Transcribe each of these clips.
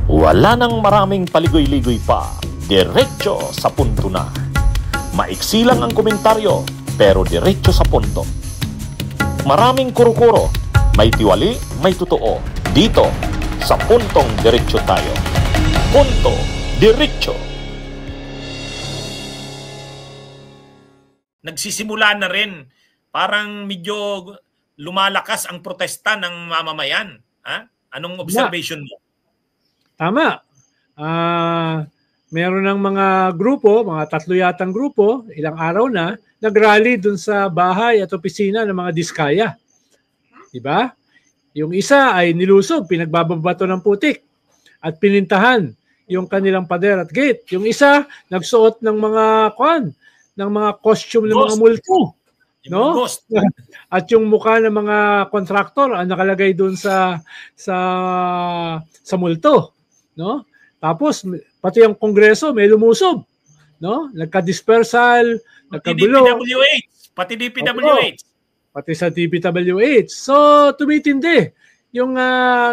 Wala nang maraming paligoy-ligoy pa, diretso sa punto na. Maiksi lang ang komentaryo, pero diretso sa punto. Maraming kuro-kuro, may tiwali, may totoo. Dito, sa Puntong Diretso tayo. Punto Diretso. Nagsisimula na rin, parang medyo lumalakas ang protesta ng mamamayan. Ha? Anong observation mo? Tama. Meron ng mga grupo, mga 3 yatang grupo, ilang araw na, nag-rally dun sa bahay at opisina ng mga diskaya. Diba? Yung isa ay nilusog, pinagbababato ng putik at pinintahan yung kanilang pader at gate. Yung isa, nagsuot ng mga costume ng mga multo. No? At yung mukha ng mga kontraktor ang nakalagay doon sa multo, no? Tapos pati ang Kongreso may lumusob, no? Nagka-dispersal, nagkagulo. Pati DPWH. Pati sa DPWH. So tumitindi yung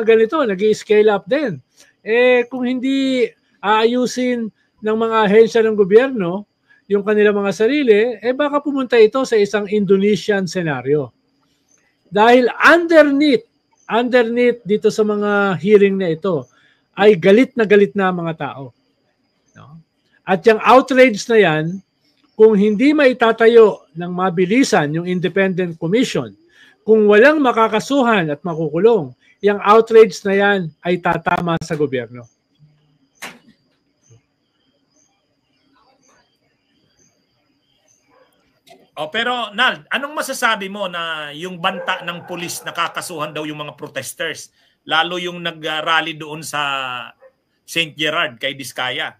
ganito, nag-i-scale up din. Kung hindi aayusin ng mga ahensya ng gobyerno yung kanilang mga sarili, baka pumunta ito sa isang Indonesian scenario. Dahil underneath dito sa mga hearing na ito, ay galit na mga tao. No? At yung outrage na yan, kung hindi maitatayo ng mabilisan yung independent commission, kung walang makakasuhan at makukulong, yung outrage na yan ay tatama sa gobyerno. Pero Nald, anong masasabi mo na yung banta ng pulis nakakasuhan daw yung mga protesters? Lalo yung nag-rally doon sa St. Gerard kay Diskaya.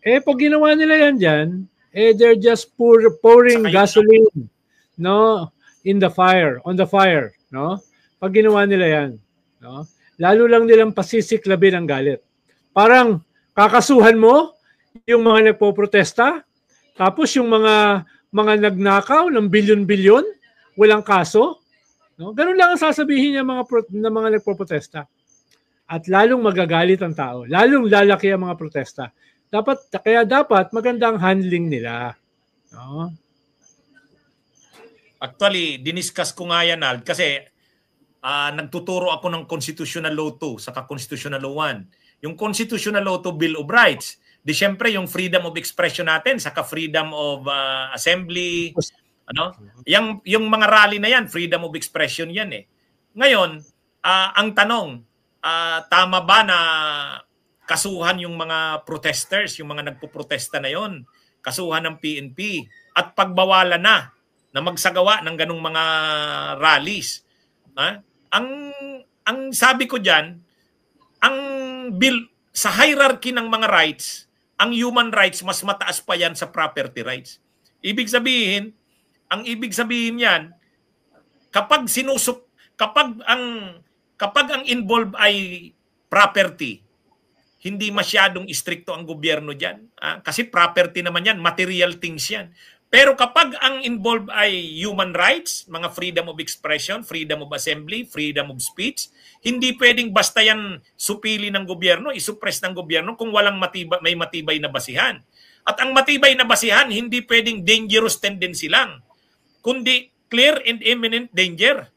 Pag ginawa nila yan dyan, they're just pouring gasoline, no, on the fire, no? Pag ginawa nila yan, no? Lalo lang nilang pasisiklabin ang galit. Parang kakasuhan mo yung mga nagpo-protesta, tapos yung mga nagnakaw ng bilyon-bilyon, walang kaso. No? Ganun lang ang sasabihin niya ng mga nagpo-protesta. At lalong magagalit ang tao. Lalong lalaki ang mga protesta. Kaya dapat magandang handling nila. No? Actually, diniscuss ko nga yan, Nald, kasi nagtuturo ako ng Constitutional Law 2 saka Constitutional Law 1. Yung Constitutional Law 2 Bill of Rights, di syempre yung freedom of expression natin saka freedom of assembly, ano? Yung mga rally na yan, freedom of expression yan eh. Ngayon, ang tanong, tama ba na kasuhan yung mga protesters, yung mga nagpo-protesta na yon, kasuhan ng PNP at pagbawalan na magsagawa ng ganung mga rallies? Ang sabi ko diyan, ang bill sa hierarchy ng mga rights, ang human rights mas mataas pa yan sa property rights. Ang ibig sabihin yan, kapag ang involved ay property, hindi masyadong istrikto ang gobyerno diyan. Kasi property naman yan, material things yan. Pero kapag ang involved ay human rights, mga freedom of expression, freedom of assembly, freedom of speech, hindi pwedeng basta yan supili ng gobyerno, isuppress ng gobyerno kung walang may matibay na basihan. At ang matibay na basihan, hindi pwedeng dangerous tendency lang, kundi clear and imminent danger.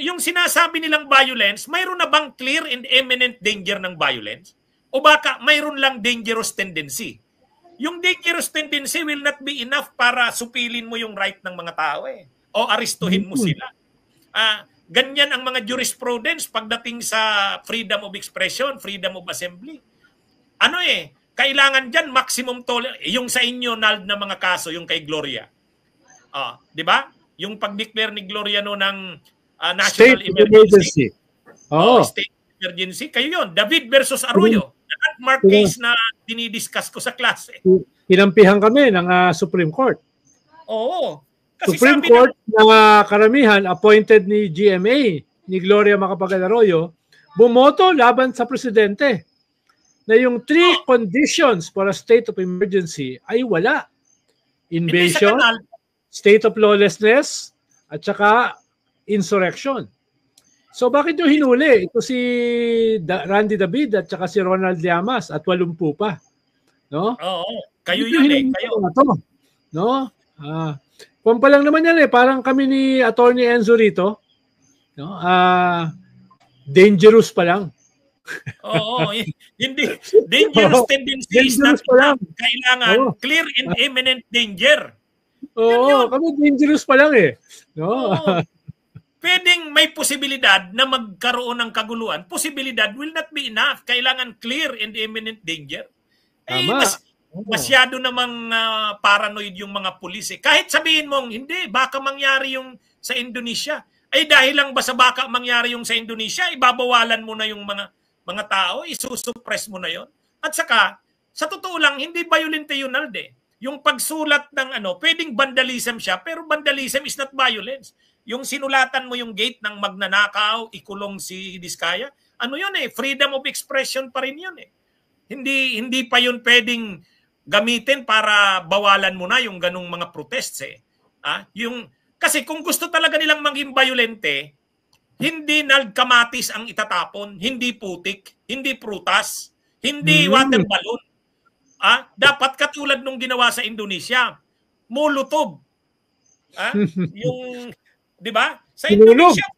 Yung sinasabi nilang violence, mayroon na bang clear and imminent danger ng violence? O baka mayroon lang dangerous tendency? Yung dangerous tendency will not be enough para supilin mo yung right ng mga tao o aristuhin mo sila. Ganyan ang mga jurisprudence pagdating sa freedom of expression, freedom of assembly. Kailangan dyan maximum tolerance. Yung sa inyo, Nald, na mga kaso, yung kay Gloria. Di ba? Yung pag-declare ni Gloria no ng national emergency. State emergency. Kayo yun. David versus Arroyo. Landmark case na dinidiscuss ko sa klase. Kinampihan kami ng Supreme Court. Oo. Kasi Supreme Court na karamihan appointed ni GMA, ni Gloria Macapagal-Arroyo, bumoto laban sa presidente na yung 3 conditions for a state of emergency ay wala. Invasion, state of lawlessness, at saka insurrection. So bakit yung hinuli? Ito si Randy David at saka si Ronald Llamas at 80 pa. No? Oo. Kayo Bakit yun yung eh. hinuli Kayo. na to? No? Kung pa lang naman yan eh. Parang kami ni Attorney Enzo rito. No? Dangerous pa lang. Oo. Hindi. Dangerous tendency is not enough. Kailangan clear and imminent danger. Oo. Kami dangerous pa lang eh. No? Pwedeng may posibilidad na magkaroon ng kaguluhan. Posibilidad will not be enough. Kailangan clear and imminent danger. Tama. Masyado namang paranoid yung mga pulis. Kahit sabihin mong, hindi, baka mangyari yung sa Indonesia. Ay dahil lang ba sa baka mangyari yung sa Indonesia, ibabawalan mo na yung mga tao, isusuppress mo na yon. At saka, sa totoo lang, hindi violent yun, Alde. Yung pagsulat ng pwedeng vandalism siya, pero vandalism is not violence. Yung sinulatan mo yung gate ng magnanakaw, ikulong si Diskaya, yun freedom of expression pa rin yun eh. Hindi pa yun pwedeng gamitin para bawalan mo na yung ganung mga protests eh. Kasi kung gusto talaga nilang maging violente, hindi nagkamatis ang itatapon, hindi putik, hindi prutas, hindi water balloon. Dapat katulad nung ginawa sa Indonesia, molotov. Yung, di ba? Sa Indonesia,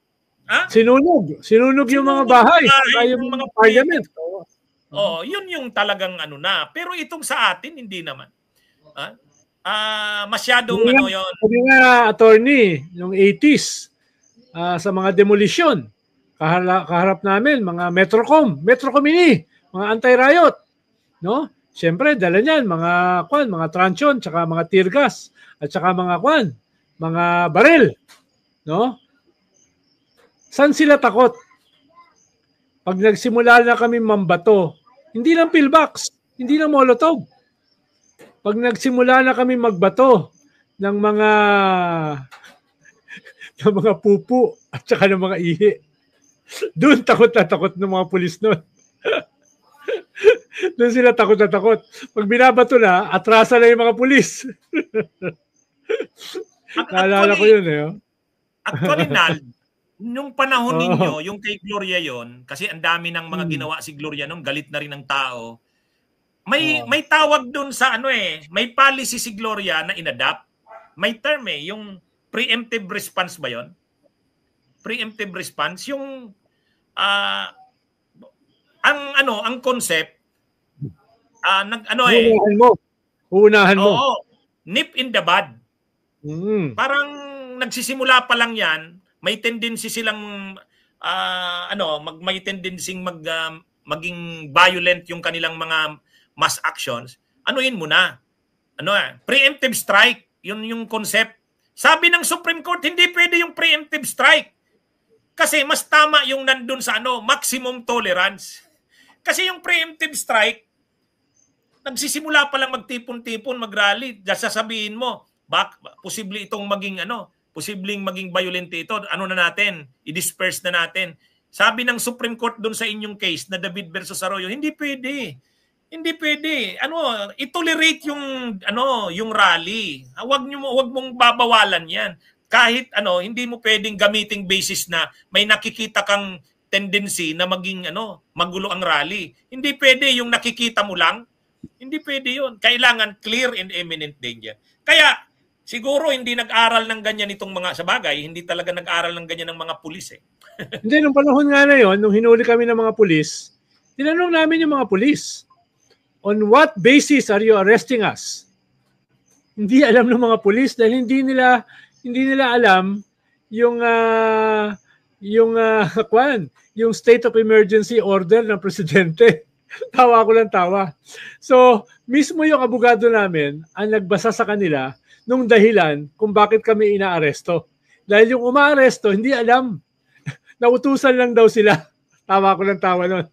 Sinunog yung mga bahay, yung mga parliament. Yun yung talagang na. Pero itong sa atin, hindi naman. Masyadong yun. Sabi nga, attorney, yung 80s, sa mga demolition, kaharap namin, mga Metrocom ini, mga anti-riot. No? Siyempre, dala niyan, mga truncheon, tsaka mga tear gas, at tsaka mga baril. No? Saan sila takot? Pag nagsimula na kami mambato, hindi lang pillbox, hindi lang molotov. Pag nagsimula na kami magbato ng mga pupu at saka ng mga ihi, doon takot na takot ng mga pulis noon. Doon sila takot na takot. Pag binabato na, atrasa na yung mga pulis. Naalala ko yun eh. Actually, Nald, nung panahon ninyo, yung kay Gloria yon, kasi ang dami ng mga ginawa si Gloria nung galit na rin ng tao. May tawag doon sa may policy si Gloria na inadapt. May term yung preemptive response ba yon? Preemptive response, yung ang concept Uunahan mo. Oo, nip in the bud. Parang nagsisimula pa lang yan, may tendency silang may tendency maging violent yung kanilang mga mass actions. Anuin mo na. Preemptive strike, yun yung concept. Sabi ng Supreme Court, hindi pwede yung preemptive strike. Kasi mas tama yung nandun sa maximum tolerance. Kasi yung preemptive strike, nagsisimula pa lang magtipon-tipon, mag-rally, sasabihin mo, posible itong posibleng maging violent ito, na natin, i-disperse na natin. Sabi ng Supreme Court doon sa inyong case na David versus Arroyo, hindi pwede. Hindi pwede. I-tolerate yung rally. Huwag mong babawalan 'yan. Kahit hindi mo pwedeng gamiting basis na may nakikita kang tendency na maging magulo ang rally. Hindi pwede yung nakikita mo lang. Hindi pwede 'yun. Kailangan clear and imminent danger. Kaya siguro hindi nag-aral ng ganyan itong mga sabagay, hindi talaga nag-aral ng ganyan ng mga pulis eh. Hindi, nung panahon nga na yon, nung hinuli kami ng mga pulis, tinanong namin yung mga pulis, on what basis are you arresting us? Hindi alam ng mga pulis dahil hindi nila alam yung state of emergency order ng presidente. Tawa ko lang tawa. So, mismo yung abogado namin ang nagbasa sa kanila nung dahilan kung bakit kami inaaresto. Dahil yung umaaresto, hindi alam. Nautusan lang daw sila. Tawa ko lang tawa nun.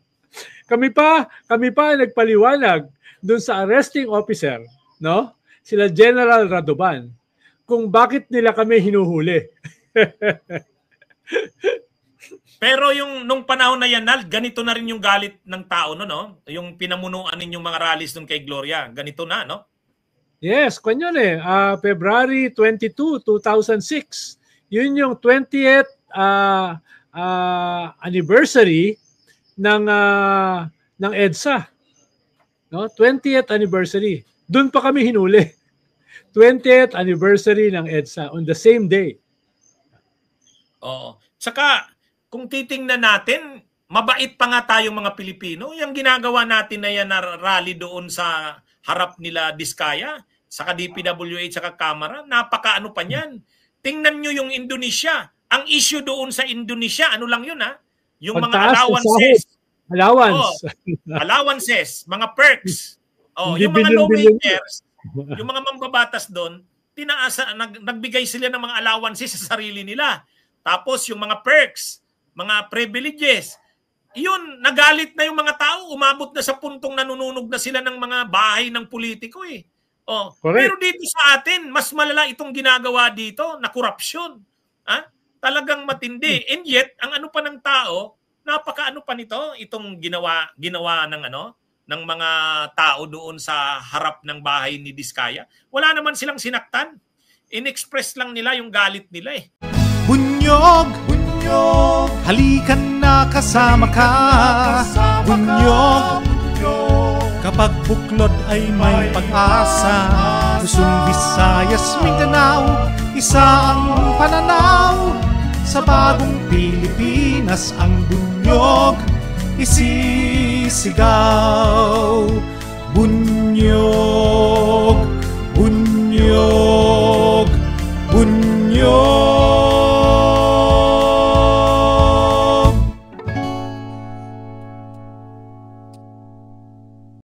Kami pa nagpaliwanag doon sa arresting officer, no? Sila General Radovan, kung bakit nila kami hinuhuli. Pero nung panahon na yan, Nald, ganito na rin yung galit ng tao, no? Yung pinamunuan ninyong mga rallies nung kay Gloria, ganito na, no? Yes, kanyan February 22, 2006. Yun yung 20th anniversary ng EDSA. No? 20th anniversary. Doon pa kami hinuli. 20th anniversary ng EDSA on the same day. Oo. Saka, kung titingnan natin, mabait pa nga tayong mga Pilipino. Yung ginagawa natin na yan na rally doon sa harap nila Diskaya, saka DPWH, saka Kamara, napakaano pa niyan. Tingnan nyo yung Indonesia. Ang issue doon sa Indonesia, ano lang yun yung mga allowances. Allowances, mga perks. Yung mga lawmakers, yung mga mambabatas doon, nagbigay sila ng mga allowances sa sarili nila. Tapos yung mga perks, mga privileges, yun, nagalit na yung mga tao, umabot na sa puntong nanununog na sila ng mga bahay ng politiko eh. Pero dito sa atin, mas malala itong ginagawa dito na korupsyon. Talagang matindi. And yet, ang ano pa ng tao, napakaano pa nito, itong ginawa ng mga tao doon sa harap ng bahay ni Diskaya. Wala naman silang sinaktan. In-express lang nila yung galit nila eh. Bunyog, bunyog, halikan na kasama ka. Bunyog, kapag buklod ay may pag-asa. Luzon, Visayas, Mindanao, isa ang pananaw. Sa bagong Pilipinas ang bunyog isisigaw. Bunyog.